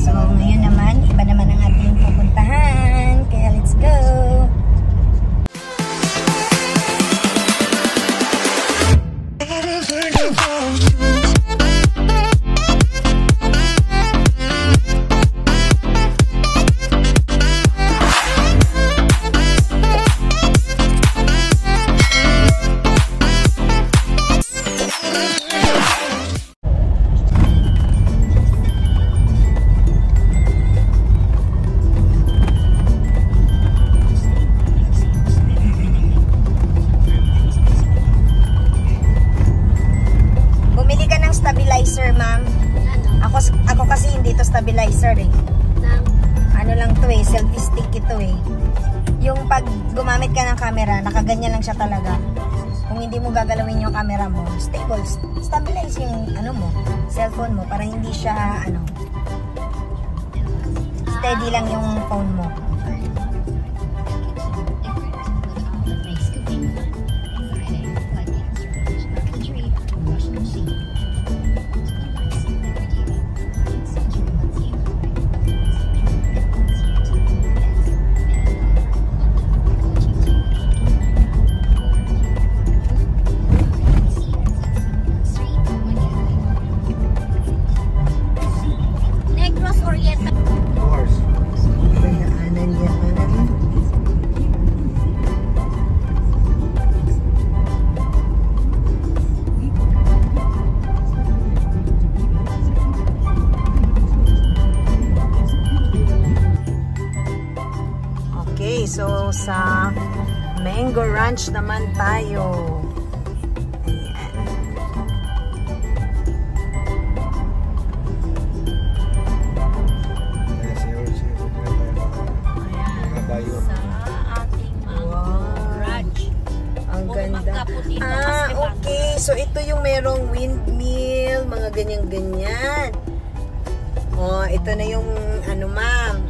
So, ngayon naman, iba naman ang ating pupuntahan. Kaya, let's go! Stabilizer, ma'am. Ako kasi hindi to stabilizer eh. Ano lang to eh, selfie stick ito eh. Yung pag gumamit ka ng camera, nakaganyan lang siya talaga. Kung hindi mo gagalawin yung camera mo, stable, stabilize yung ano mo, cellphone mo para hindi siya ano, steady lang yung phone mo. So, sa Mango Ranch naman tayo. Ayan. Sa ating ranch. Ang ganda. Okay. So, ito yung merong windmill, mga ganyan-ganyan. Oh, ito na yung ano, ma'am,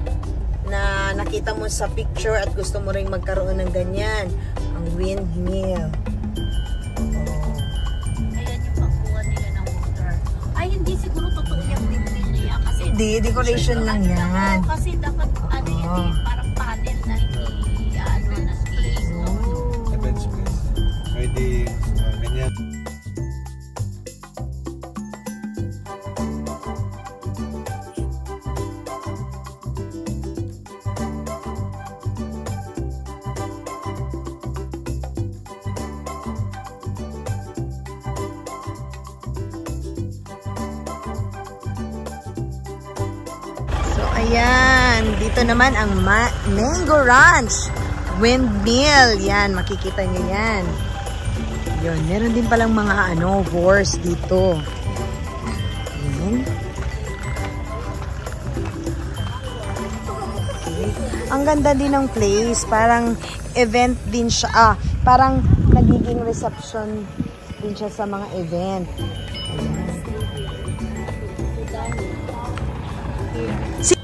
na nakita mo sa picture at gusto mo ring magkaroon ng ganyan, ang windmill. Ayan yung pagkuha nila ng water. Ay, hindi siguro totoo yung windmill niya kasi Hindi, decoration lang yan. Kasi dapat ano yun, parang panel na hindi ano na space. Event space. Pwede ganyan. Ayan, dito naman ang Mango Ranch Windmill. Yan, makikita nyo yan. Yun, meron din palang mga ano, horse dito. Yan. Okay. Ang ganda din ng place. Parang event din siya. Parang nagiging reception din siya sa mga event.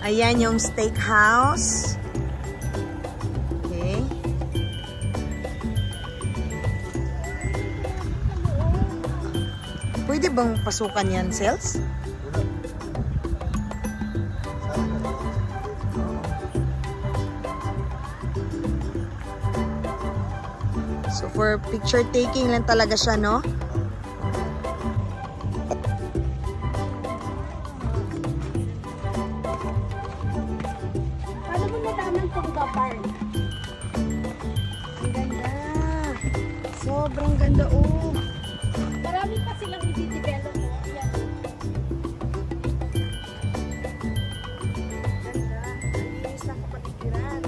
Ayan yung steakhouse. Okay. Pwede bang pasukan yan, sales? So for picture taking lang talaga siya, no? Ang ganda. Sobrang ganda, oh. Marami pa silang i-develop mo. Ayan. Ganda. Ang linis ng kapatigiran.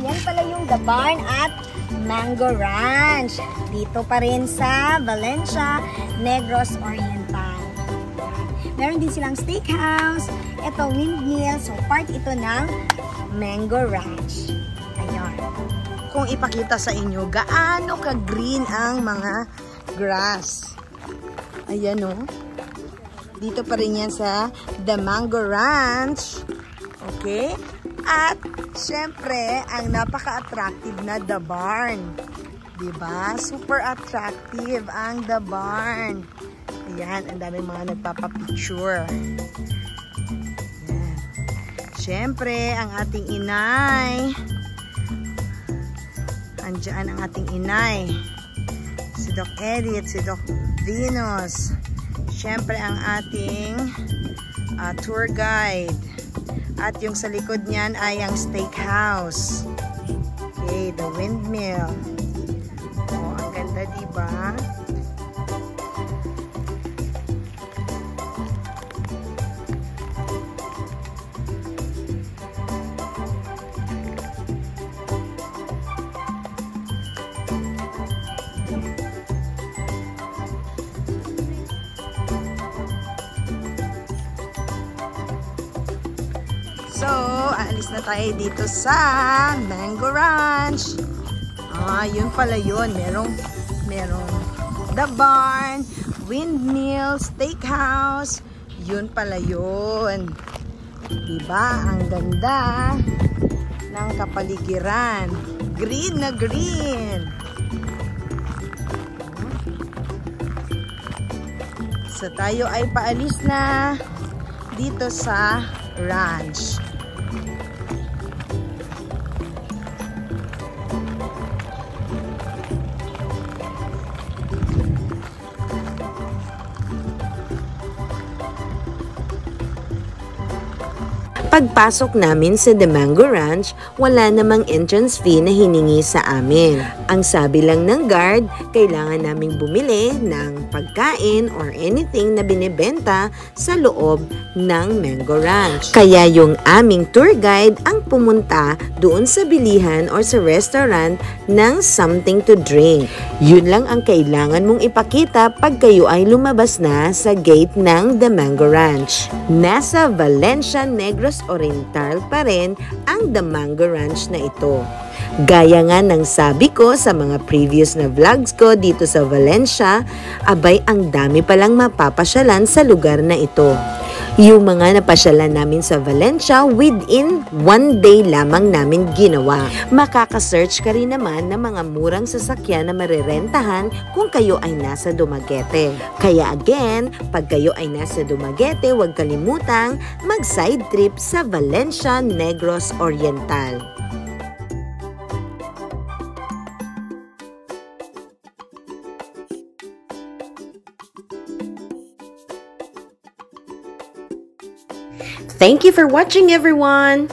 Yan pala yung The Barn at Mango Ranch. Dito pa rin sa Valencia, Negros Oriental. Meron din silang steakhouse. Ito, windmill. So, part ito ng Mango Ranch. Ayan. kong ipakita sa inyo gaano ka-green ang mga grass. Ayan o. Dito pa rin yan sa The Mango Ranch. Okay? At, syempre, ang napaka-attractive na The Barn. Diba? Super attractive ang The Barn. Ayan, ang daming mga nagpapapicture. Ayan. Syempre, ang ating inay. Andiyan ang ating inay. Si Doc Edith, si Doc Venus. Syempre, ang ating tour guide. At yung sa likod niyan ay ang steakhouse. Okay, the windmill. Oh, ang ganda, diba? So, aalis na tayo dito sa Mango Ranch. Yun pala yun. Merong The Barn, Windmill, Steakhouse. Yun pala yun. Diba? Ang ganda ng kapaligiran. Green na green. So, tayo ay paalis na dito sa ranch. Pagpasok namin sa The Mango Ranch, wala namang entrance fee na hiningi sa amin. Ang sabi lang ng guard, kailangan naming bumili ng pagkain or anything na binibenta sa loob ng Mango Ranch. Kaya yung aming tour guide ang pumunta doon sa bilihan or sa restaurant ng something to drink. Yun lang ang kailangan mong ipakita pag kayo ay lumabas na sa gate ng The Mango Ranch. Nasa Valencia, Negros Oriental pa rin ang The Mango Ranch na ito. Gaya nga ng sabi ko sa mga previous na vlogs ko dito sa Valencia, abay ang dami palang mapapasyalan sa lugar na ito. Yung mga napasyalan namin sa Valencia, within 1 day lamang namin ginawa. Makaka-search ka rin naman ng mga murang sasakyan na marerentahan kung kayo ay nasa Dumaguete. Kaya again, pag kayo ay nasa Dumaguete, huwag kalimutang mag-side trip sa Valencia, Negros Oriental. Thank you for watching, everyone!